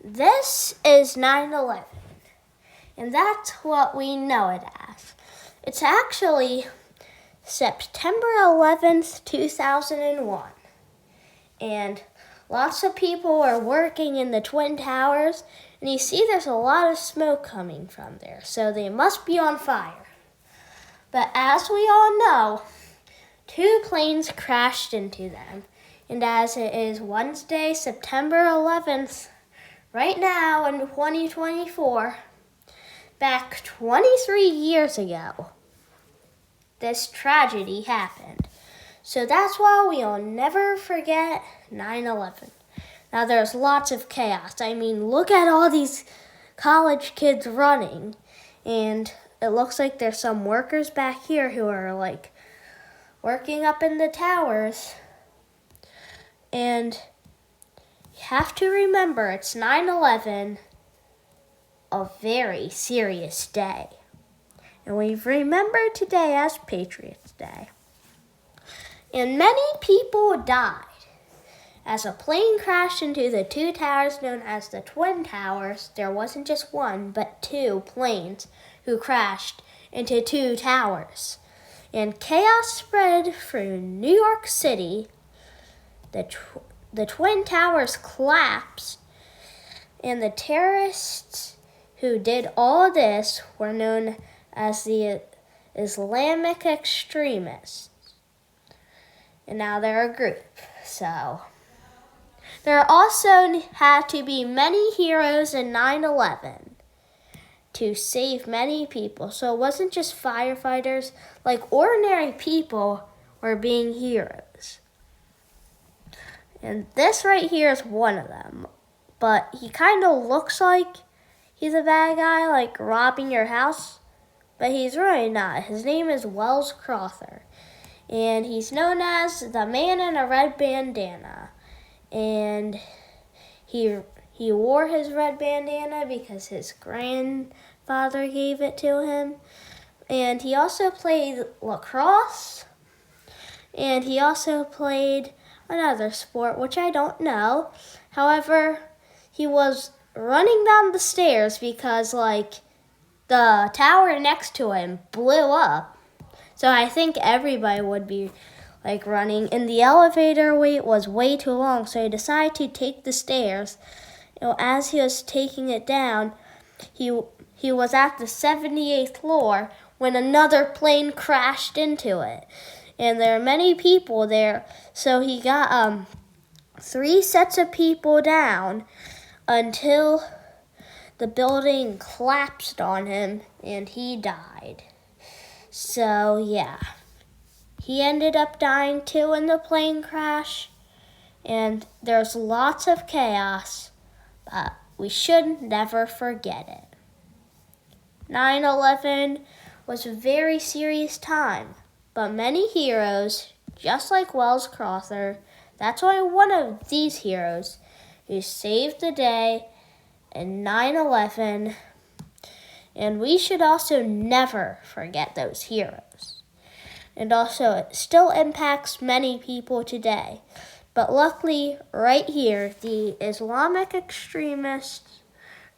This is 9/11, and that's what we know it as. It's actually September 11th, 2001, and lots of people are working in the Twin Towers, and you see there's a lot of smoke coming from there, so they must be on fire. But as we all know, 2 planes crashed into them, and as it is Wednesday, September 11th, right now in 2024, back 23 years ago, this tragedy happened. So that's why we'll never forget 9/11. Now there's lots of chaos. I mean, look at all these college kids running, and it looks like there's some workers back here who are like working up in the towers. And you have to remember, it's 9/11, a very serious day. And we remember today as Patriots Day. And many people died as a plane crashed into the 2 towers known as the Twin Towers. There wasn't just one, but 2 planes who crashed into 2 towers. And chaos spread through New York City. The Twin Towers collapsed, and the terrorists who did all this were known as the Islamic extremists. And now they're a group. So there also had to be many heroes in 9/11 to save many people. So it wasn't just firefighters, like ordinary people were being heroes. And this right here is one of them. But he kind of looks like he's a bad guy, like robbing your house. But he's really not. His name is Welles Crowther. And he's known as the man in a red bandana. And he wore his red bandana because his grandfather gave it to him. And he also played lacrosse. And he also played another sport, which I don't know. However, he was running down the stairs because, the tower next to him blew up. So I think everybody would be, running. And the elevator wait was way too long, so he decided to take the stairs. As he was taking it down, he was at the 78th floor when another plane crashed into it. And there are many people there, so he got 3 sets of people down until the building collapsed on him and he died. So yeah, he ended up dying too in the plane crash, and there's lots of chaos, but we should never forget it. 9/11 was a very serious time. But many heroes, just like Welles Crowther, that's why one of these heroes who saved the day in 9/11, and we should also never forget those heroes. And also, it still impacts many people today. But luckily, right here, the Islamic extremist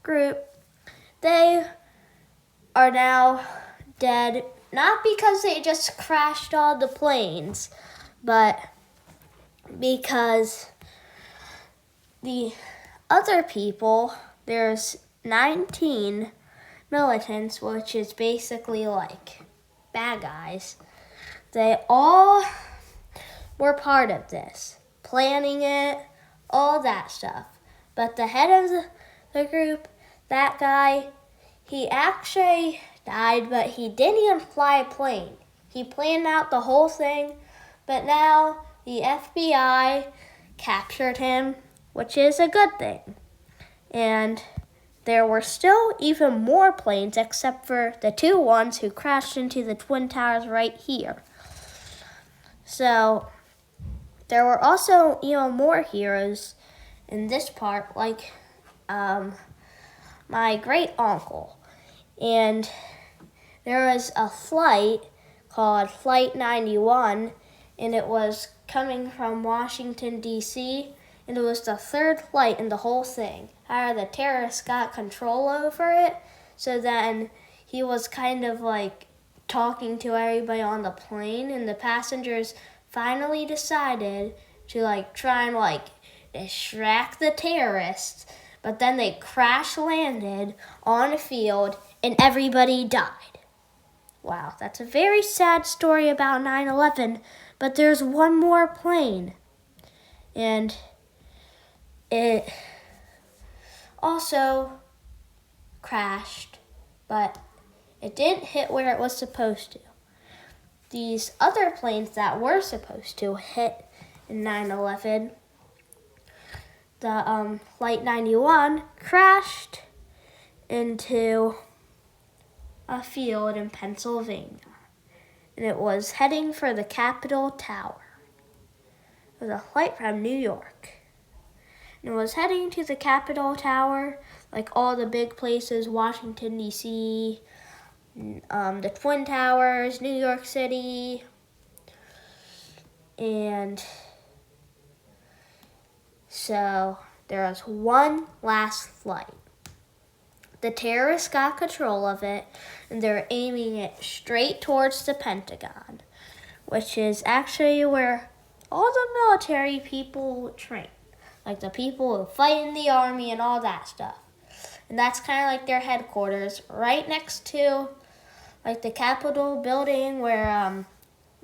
group, they are now dead. Not because they just crashed all the planes, but because the other people, there's 19 militants, which is basically like bad guys. They all were part of this, planning it, all that stuff. But the head of the group, that guy, he actually died, but he didn't even fly a plane. He planned out the whole thing, but now the FBI captured him, which is a good thing. And there were still even more planes except for the 2 ones who crashed into the Twin Towers right here. So there were also even more heroes in this part, like my great uncle. And there was a flight called Flight 91, and it was coming from Washington, D.C., and it was the third flight in the whole thing. However, the terrorists got control over it, so then he was kind of like talking to everybody on the plane, and the passengers finally decided to like try and like distract the terrorists, but then they crash landed on a field and everybody died. Wow, that's a very sad story about 9/11, but there's one more plane, and it also crashed, but it didn't hit where it was supposed to. These other planes that were supposed to hit in 9/11, the Flight 91 crashed into a field in Pennsylvania, and it was heading for the Capitol Tower. It was a flight from New York, and it was heading to the Capitol Tower, like all the big places, Washington, D.C., the Twin Towers, New York City, and so there was one last flight. The terrorists got control of it, and they're aiming it straight towards the Pentagon, which is actually where all the military people train, like the people who fight in the army and all that stuff. And that's kind of like their headquarters, right next to like the Capitol building where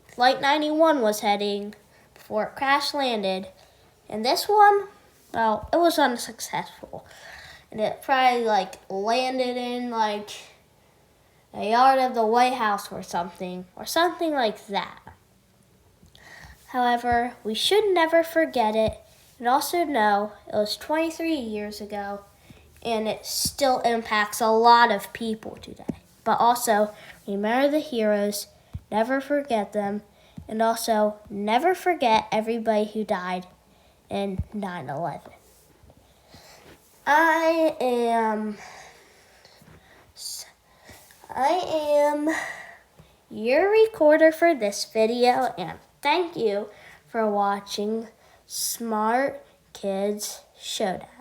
Flight 91 was heading before it crash landed. And this one, well, it was unsuccessful. And it probably like landed in like a yard of the White House or something like that. However, we should never forget it, and also know it was 23 years ago, and it still impacts a lot of people today. But also, remember the heroes, never forget them, and also never forget everybody who died in 9/11. I am your recorder for this video, and thank you for watching Smart Kids Showdown.